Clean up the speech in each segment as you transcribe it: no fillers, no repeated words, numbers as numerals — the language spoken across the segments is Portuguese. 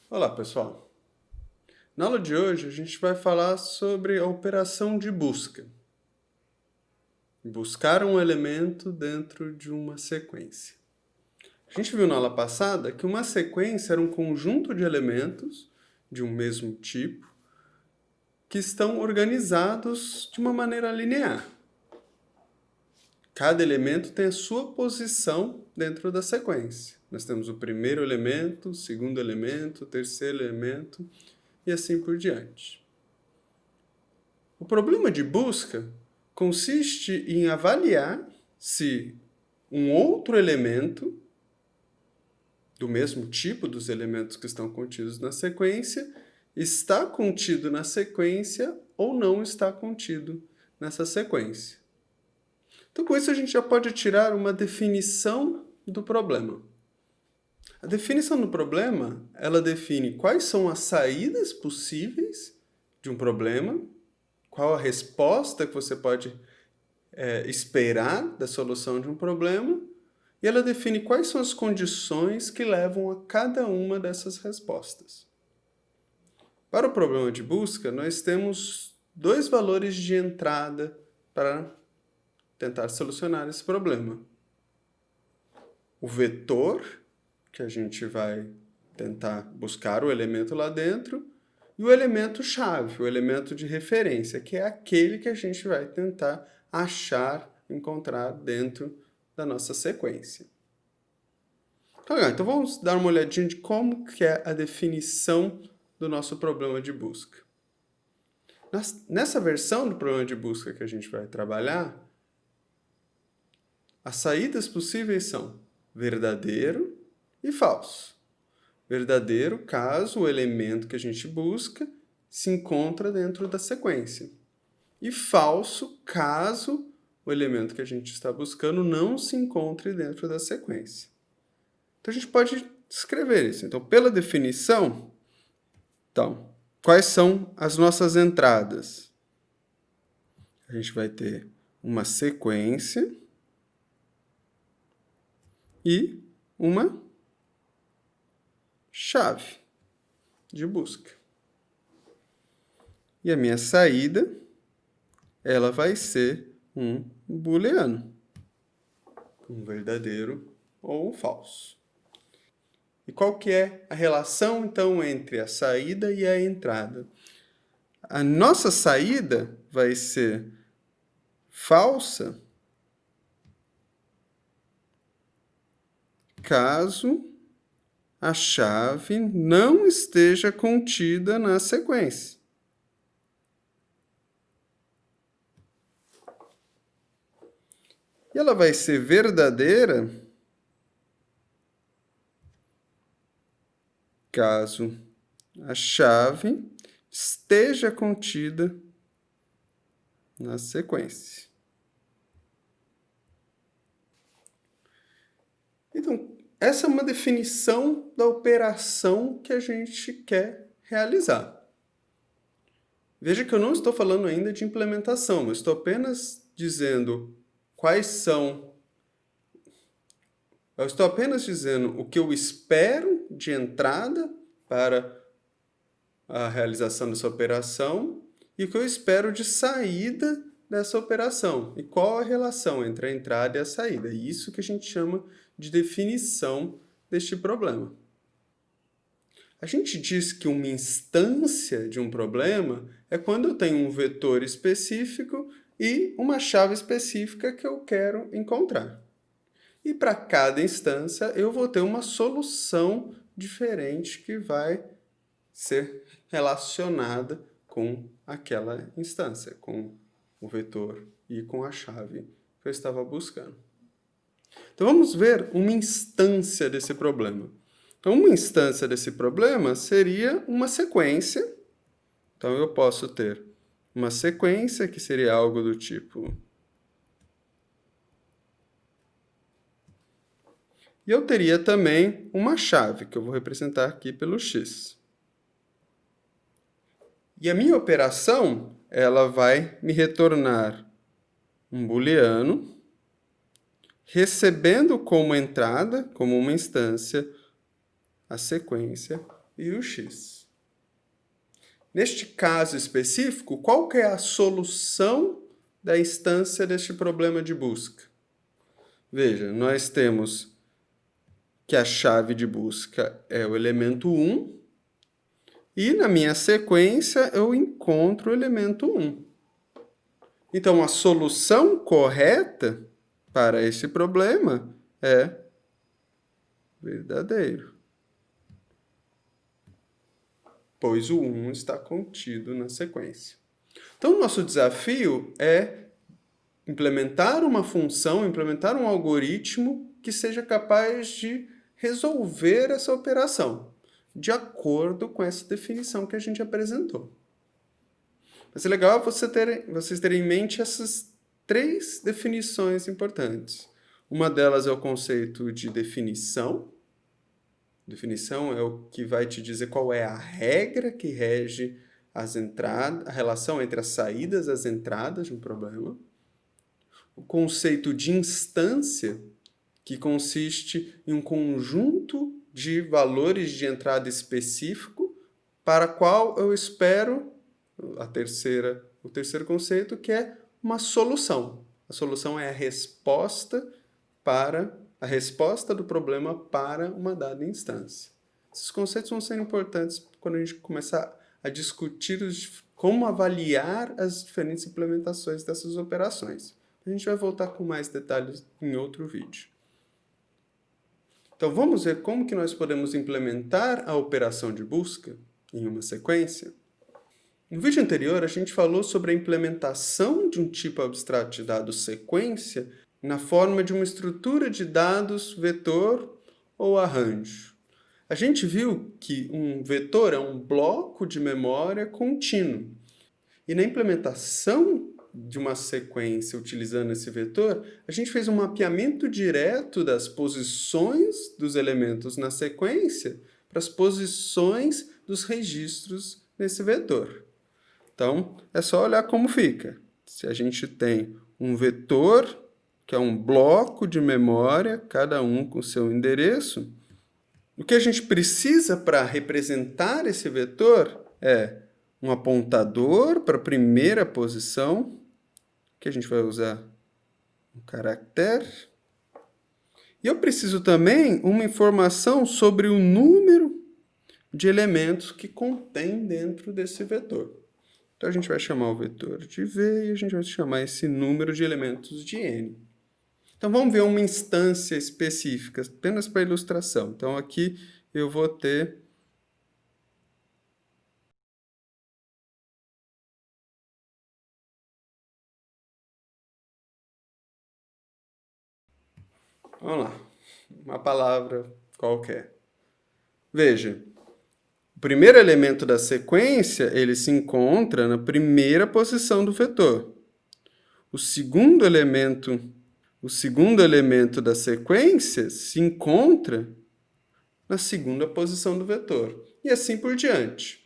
Olá, pessoal. Na aula de hoje, a gente vai falar sobre a operação de busca. Buscar um elemento dentro de uma sequência. A gente viu na aula passada que uma sequência era um conjunto de elementos de um mesmo tipo que estão organizados de uma maneira linear. Cada elemento tem a sua posição dentro da sequência. Nós temos o primeiro elemento, o segundo elemento, o terceiro elemento e assim por diante. O problema de busca consiste em avaliar se um outro elemento, do mesmo tipo dos elementos que estão contidos na sequência, está contido na sequência ou não está contido nessa sequência. Então, com isso, a gente já pode tirar uma definição do problema. A definição do problema, ela define quais são as saídas possíveis de um problema, qual a resposta que você pode esperar da solução de um problema, e ela define quais são as condições que levam a cada uma dessas respostas. Para o problema de busca, nós temos dois valores de entrada para tentar solucionar esse problema. O vetor, que a gente vai tentar buscar o elemento lá dentro, e o elemento chave, o elemento de referência, que é aquele que a gente vai tentar achar, encontrar dentro da nossa sequência. Então vamos dar uma olhadinha de como que é a definição do nosso problema de busca. Nessa versão do problema de busca que a gente vai trabalhar, as saídas possíveis são verdadeiro e falso. Verdadeiro caso o elemento que a gente busca se encontra dentro da sequência. E falso caso o elemento que a gente está buscando não se encontre dentro da sequência. Então a gente pode escrever isso. Então, pela definição, quais são as nossas entradas? A gente vai ter uma sequência e uma chave de busca. E a minha saída, ela vai ser um booleano, um verdadeiro ou um falso. E qual que é a relação, então, entre a saída e a entrada? A nossa saída vai ser falsa caso a chave não esteja contida na sequência. E ela vai ser verdadeira caso a chave esteja contida na sequência. Então, essa é uma definição da operação que a gente quer realizar. Veja que eu não estou falando ainda de implementação, eu estou apenas dizendo quais são. Eu estou apenas dizendo o que eu espero de entrada para a realização dessa operação e o que eu espero de saída dessa operação. E qual a relação entre a entrada e a saída. É isso que a gente chama de definição deste problema. A gente diz que uma instância de um problema é quando eu tenho um vetor específico e uma chave específica que eu quero encontrar. E para cada instância eu vou ter uma solução diferente que vai ser relacionada com aquela instância, com o vetor e com a chave que eu estava buscando. Então vamos ver uma instância desse problema. Então uma instância desse problema seria uma sequência. Então eu posso ter uma sequência que seria algo do tipo... E eu teria também uma chave, que eu vou representar aqui pelo x. E a minha operação, ela vai me retornar um booleano recebendo como entrada, como uma instância, a sequência e o x. Neste caso específico, qual que é a solução da instância deste problema de busca? Veja, nós temos que a chave de busca é o elemento 1, e na minha sequência eu encontro o elemento 1. Então, a solução correta para esse problema é verdadeiro, pois o 1 está contido na sequência. Então, o nosso desafio é implementar uma função, implementar um algoritmo que seja capaz de resolver essa operação, de acordo com essa definição que a gente apresentou. Mas é legal vocês terem em mente essas 3 definições importantes. Uma delas é o conceito de definição. Definição é o que vai te dizer qual é a regra que rege as entradas, a relação entre as saídas e as entradas de um problema. O conceito de instância, que consiste em um conjunto de valores de entrada específico para qual eu espero o terceiro conceito, que é uma solução. A solução é a resposta do problema para uma dada instância. Esses conceitos vão ser importantes quando a gente começar a discutir como avaliar as diferentes implementações dessas operações. A gente vai voltar com mais detalhes em outro vídeo. Então, vamos ver como que nós podemos implementar a operação de busca em uma sequência? No vídeo anterior, a gente falou sobre a implementação de um tipo abstrato de dados sequência na forma de uma estrutura de dados vetor ou arranjo. A gente viu que um vetor é um bloco de memória contínuo. E na implementação de uma sequência utilizando esse vetor, a gente fez um mapeamento direto das posições dos elementos na sequência para as posições dos registros nesse vetor. Então, é só olhar como fica. Se a gente tem um vetor, que é um bloco de memória, cada um com seu endereço, o que a gente precisa para representar esse vetor é um apontador para a primeira posição, que a gente vai usar um caractere. E eu preciso também uma informação sobre o número de elementos que contém dentro desse vetor. Então, a gente vai chamar o vetor de V e a gente vai chamar esse número de elementos de N. Então, vamos ver uma instância específica, apenas para ilustração. Então, aqui eu vou ter vamos lá, uma palavra qualquer. Veja, o primeiro elemento da sequência, ele se encontra na primeira posição do vetor. O segundo elemento da sequência se encontra na segunda posição do vetor. E assim por diante.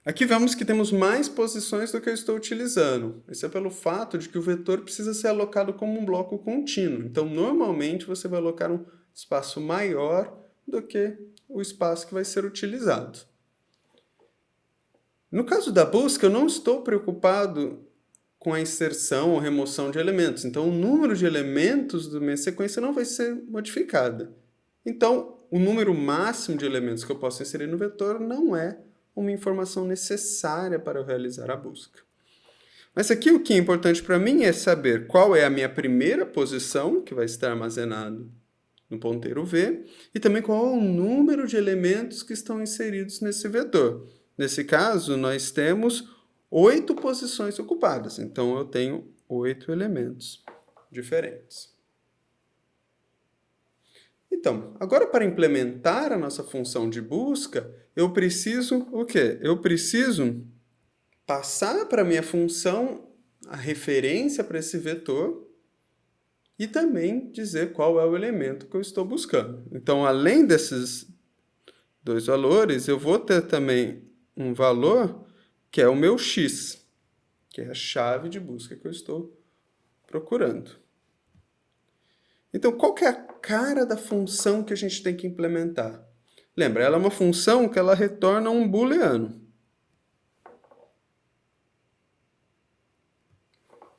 Aqui vemos que temos mais posições do que eu estou utilizando. Isso é pelo fato de que o vetor precisa ser alocado como um bloco contínuo. Então, normalmente, você vai alocar um espaço maior do que o espaço que vai ser utilizado. No caso da busca, eu não estou preocupado com a inserção ou remoção de elementos. Então, o número de elementos da minha sequência não vai ser modificado. Então, o número máximo de elementos que eu posso inserir no vetor não é uma informação necessária para eu realizar a busca. Mas aqui o que é importante para mim é saber qual é a minha primeira posição, que vai estar armazenado no ponteiro V, e também qual é o número de elementos que estão inseridos nesse vetor. Nesse caso, nós temos 8 posições ocupadas, então eu tenho 8 elementos diferentes. Então, agora para implementar a nossa função de busca, eu preciso o quê? Eu preciso passar para a minha função a referência para esse vetor e também dizer qual é o elemento que eu estou buscando. Então, além desses 2 valores, eu vou ter também um valor que é o meu x, que é a chave de busca que eu estou procurando. Então, qual que é a cara da função que a gente tem que implementar? Lembra, ela é uma função que ela retorna um booleano.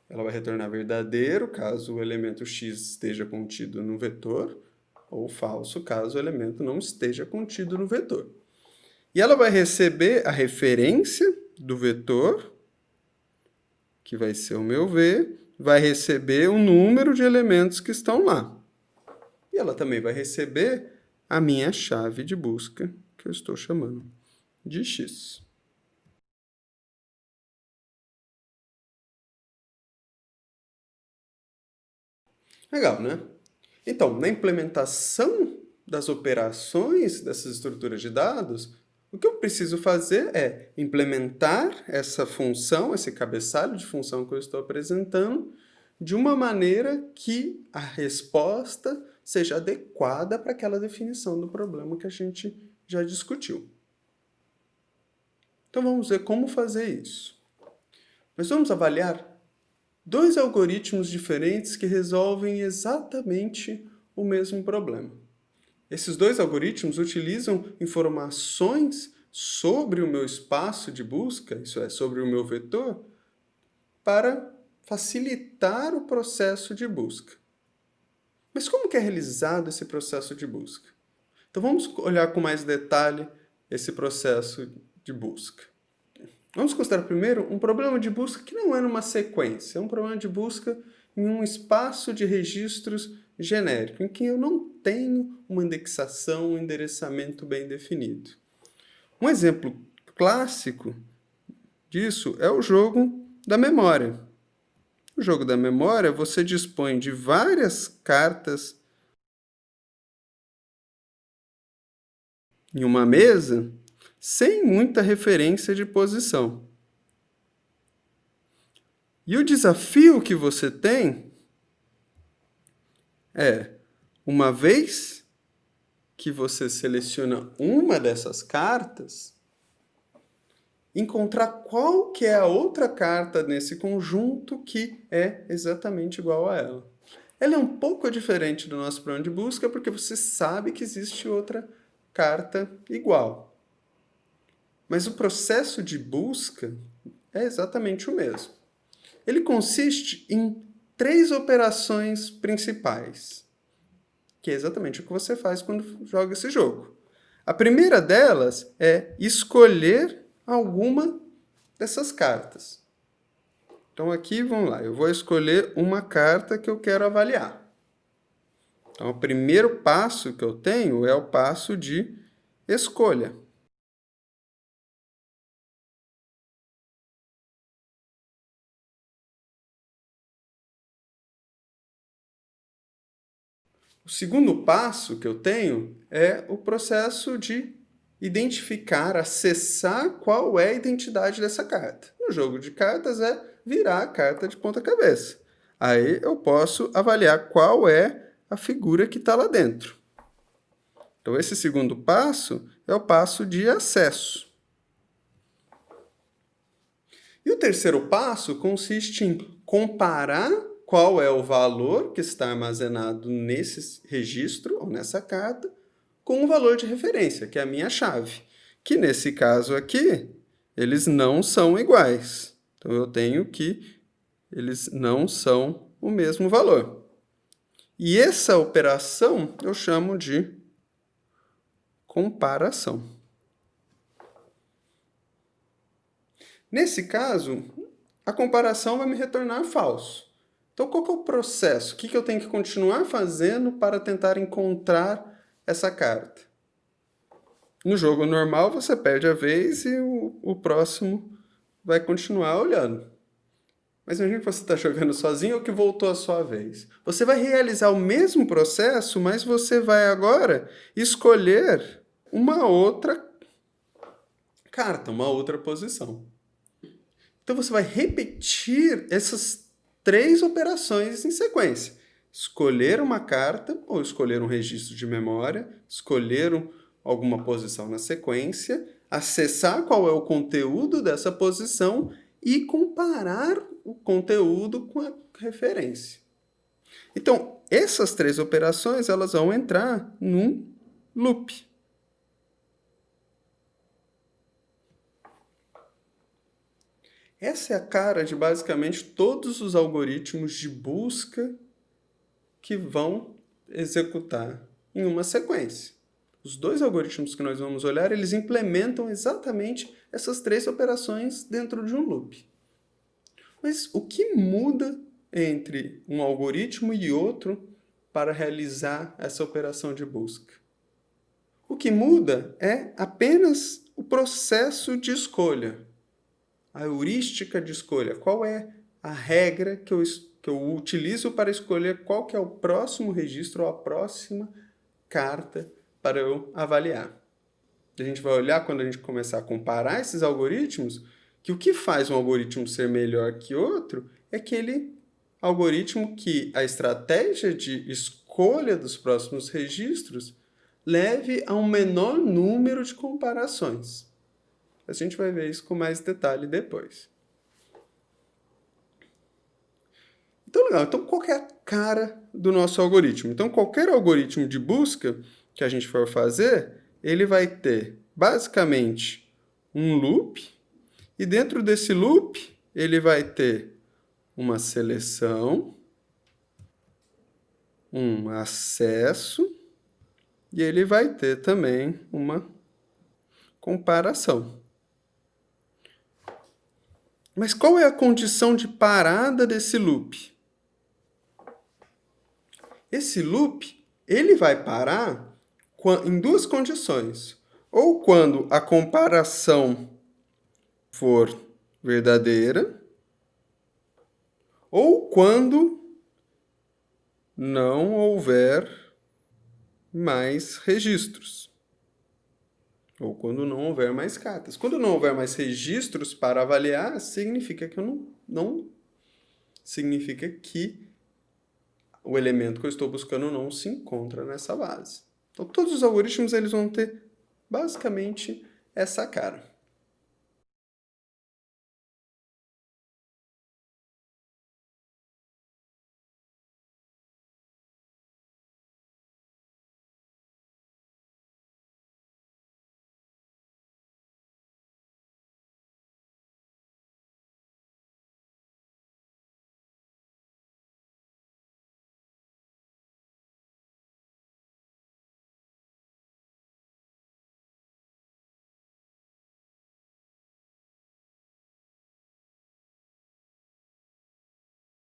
Ela vai retornar verdadeiro, caso o elemento x esteja contido no vetor, ou falso, caso o elemento não esteja contido no vetor. E ela vai receber a referência do vetor, que vai ser o meu v, vai receber o número de elementos que estão lá. E ela também vai receber a minha chave de busca, que eu estou chamando de x. Legal, né? Então, na implementação das operações dessas estruturas de dados, o que eu preciso fazer é implementar essa função, esse cabeçalho de função que eu estou apresentando, de uma maneira que a resposta seja adequada para aquela definição do problema que a gente já discutiu. Então, vamos ver como fazer isso. Nós vamos avaliar dois algoritmos diferentes que resolvem exatamente o mesmo problema. Esses dois algoritmos utilizam informações sobre o meu espaço de busca, isso é, sobre o meu vetor, para facilitar o processo de busca. Mas como que é realizado esse processo de busca? Então vamos olhar com mais detalhe esse processo de busca. Vamos considerar primeiro um problema de busca que não é numa sequência, é um problema de busca em um espaço de registros genérico, em que eu não tenho uma indexação, um endereçamento bem definido. Um exemplo clássico disso é o jogo da memória. No jogo da memória, você dispõe de várias cartas em uma mesa sem muita referência de posição. E o desafio que você tem é, uma vez que você seleciona uma dessas cartas, encontrar qual que é a outra carta nesse conjunto que é exatamente igual a ela. Ela é um pouco diferente do nosso problema de busca porque você sabe que existe outra carta igual. Mas o processo de busca é exatamente o mesmo. Ele consiste em 3 operações principais, que é exatamente o que você faz quando joga esse jogo. A primeira delas é escolher alguma dessas cartas. Então aqui, vamos lá, eu vou escolher uma carta que eu quero avaliar. Então o primeiro passo que eu tenho é o passo de escolha. O segundo passo que eu tenho é o processo de identificar, acessar qual é a identidade dessa carta. No jogo de cartas é virar a carta de ponta cabeça. Aí eu posso avaliar qual é a figura que está lá dentro. Então esse segundo passo é o passo de acesso. E o terceiro passo consiste em comparar qual é o valor que está armazenado nesse registro, ou nessa carta, com o valor de referência, que é a minha chave. Que nesse caso aqui, eles não são iguais. Então eu tenho que eles não são o mesmo valor. E essa operação eu chamo de comparação. Nesse caso, a comparação vai me retornar falso. Então, qual que é o processo? O que eu tenho que continuar fazendo para tentar encontrar essa carta? No jogo normal, você perde a vez e o próximo vai continuar olhando. Mas imagina que você está jogando sozinho ou que voltou a sua vez. Você vai realizar o mesmo processo, mas você vai agora escolher uma outra carta, uma outra posição. Então você vai repetir essas 3 operações em sequência. Escolher uma carta, ou escolher um registro de memória, escolher alguma posição na sequência, acessar qual é o conteúdo dessa posição e comparar o conteúdo com a referência. Então, essas três operações elas vão entrar num loop. Essa é a cara de basicamente todos os algoritmos de busca que vão executar em uma sequência. Os dois algoritmos que nós vamos olhar, eles implementam exatamente essas três operações dentro de um loop. Mas o que muda entre um algoritmo e outro para realizar essa operação de busca? O que muda é apenas o processo de escolha, a heurística de escolha. Qual é a regra que eu utilizo para escolher qual que é o próximo registro ou a próxima carta para eu avaliar? A gente vai olhar, quando a gente começar a comparar esses algoritmos, que o que faz um algoritmo ser melhor que outro é aquele algoritmo que a estratégia de escolha dos próximos registros leve a um menor número de comparações. A gente vai ver isso com mais detalhe depois. Então, legal. Então, qual que é a cara do nosso algoritmo? Então, qualquer algoritmo de busca que a gente for fazer, ele vai ter, basicamente, um loop. E dentro desse loop, ele vai ter uma seleção, um acesso, e ele vai ter também uma comparação. Mas qual é a condição de parada desse loop? Esse loop, ele vai parar em duas condições. Ou quando a comparação for verdadeira, ou quando não houver mais registros. Ou quando não houver mais cartas. Quando não houver mais registros para avaliar, significa que significa que o elemento que eu estou buscando não se encontra nessa base. Então, todos os algoritmos eles vão ter basicamente essa cara.